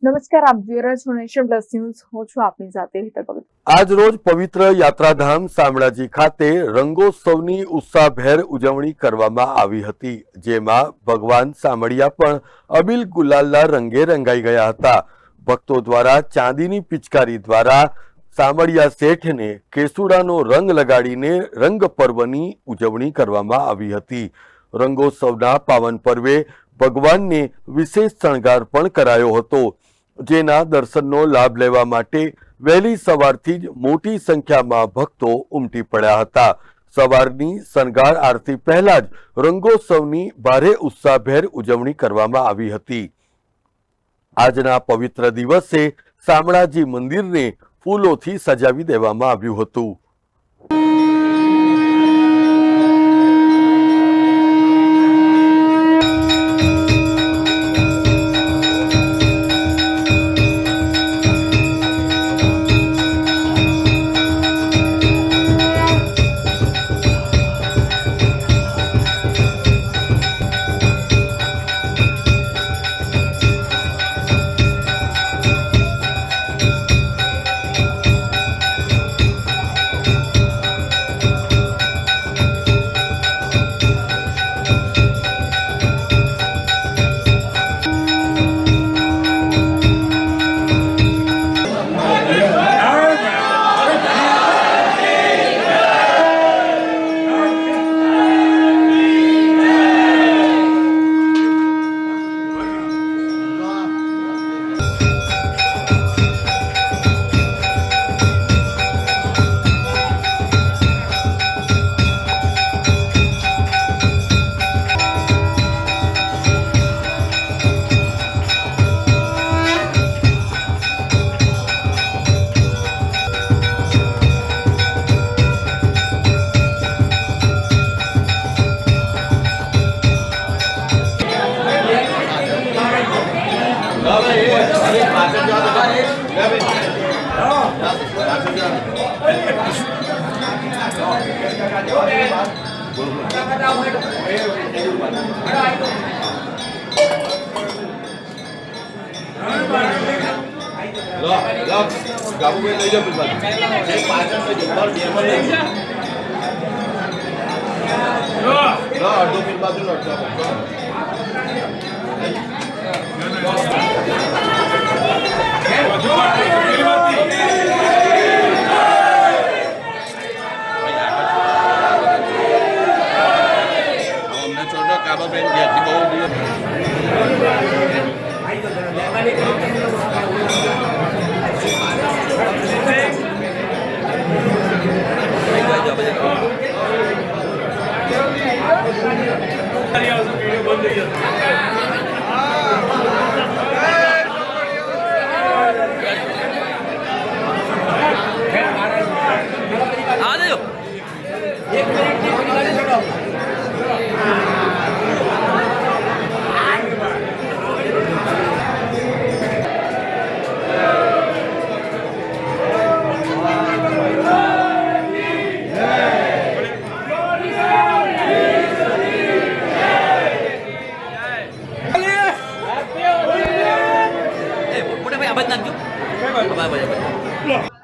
નમસ્કાર, આપ જોઈ રહ્યા છો નેશન પ્લસ ન્યૂઝ. હું છું આપની સાથે હેતલ ભગત. આજ રોજ પવિત્ર યાત્રાધામ શામળાજી ખાતે રંગોત્સવની ઉત્સાહભેર ઉજવણી કરવામાં આવી હતી, જેમાં ભગવાન શામળિયા પણ અબીલ ગુલાલના રંગે રંગાઈ ગયા હતા. ભક્તો દ્વારા ચાંદીની પિચકારી દ્વારા શામળિયા શેઠને કેસુડાનો રંગ લગાડીને રંગ પર્વની ઉજવણી કરવામાં આવી હતી. રંગોત્સવના પાવન પર્વે ભગવાનને વિશેષ શણગાર પણ કરાયો હતો, જેના દર્શનનો લાભ લેવા માટે વહેલી સવારથી જ મોટી સંખ્યામાં ભક્તો ઉમટી પડ્યા હતા. સવારની શણગાર આરતી પહેલા જ રંગોત્સવની ભારે ઉત્સાહભેર ઉજવણી કરવામાં આવી હતી. આજના પવિત્ર દિવસે શામળાજી મંદિરને ફૂલોથી સજાવી દેવામાં આવ્યું હતું.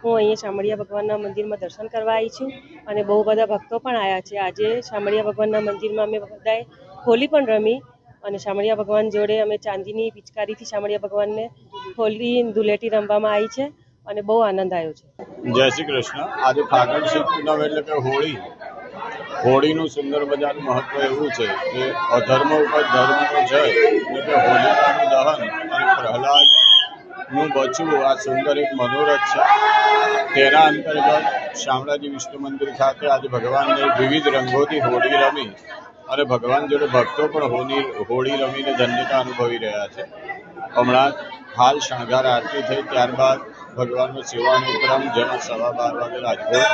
હું અહીંયા શામળિયા ભગવાનના મંદિરમાં દર્શન કરવા આવી છું અને બહુ બધા ભક્તો પણ આવ્યા છે. આજે શામળિયા ભગવાનના મંદિરમાં અમે બધાએ હોલી પણ રમી અને શામળિયા ભગવાન જોડે અમે ચાંદીની પિચકારીથી શામળિયા ભગવાનને હોલી ધૂળેટી રમવામાં આવી છે અને બહુ આનંદ આવ્યો છે. જય શ્રી કૃષ્ણ. આજે ફાગણ સુદ પૂનમ એટલે કે હોળીનું સુંદર મજાનું મહત્વ એવું છે કે અધર્મ ઉપર ધર્મનો જય એટલે કે હોલિકાનું દહન અને પ્રહલાદનું બચવું આ સુંદર એક મનોરથ છે. તેના અંતર્ગત શામળાજી વિષ્ણુ મંદિર ખાતે આજે ભગવાનને વિવિધ રંગોથી હોળી રમી અને ભગવાન જોડે ભક્તો પણ હોળી રમીને ધન્યતા અનુભવી રહ્યા છે. હમણાં હાલ શણગાર આરતી થઈ, ત્યારબાદ ભગવાનનો સેવાનો ક્રમ જેમાં 12:15 વાગે રાજભોગ,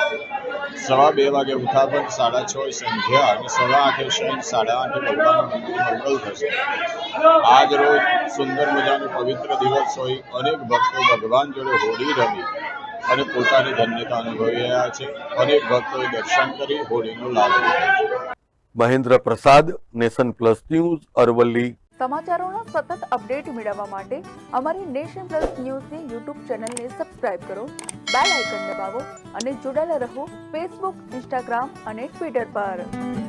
2:15 વાગે ઉત્થાપન, 6:30 સંધ્યા અને 8:15 શયન, 8:30 ભગવાનનું મંગલ થશે. આજ રોજ સુંદર મજાનો પવિત્ર દિવસ હોય અનેક ભક્તો ભગવાન જોડે હોળી રમી અને પોતાની ધન્યતા અનુભવી રહ્યા છે. અનેક ભક્તોએ દર્શન કરી હોળીનો લાભ લીધો છે. મહેન્દ્ર પ્રસાદ, નેશન પ્લસ ન્યૂઝ, અરવલ્લી. સમાચારોના સતત અપડેટ મેળવવા માટે અમારી નેશન પ્લસ ન્યૂઝની યુટ્યુબ ચેનલને સબસ્ક્રાઇબ કરો, બેલ આઇકન દબાવો અને જોડાયેલા રહો ફેસબુક, ઇન્સ્ટાગ્રામ અને ટ્વિટર પર.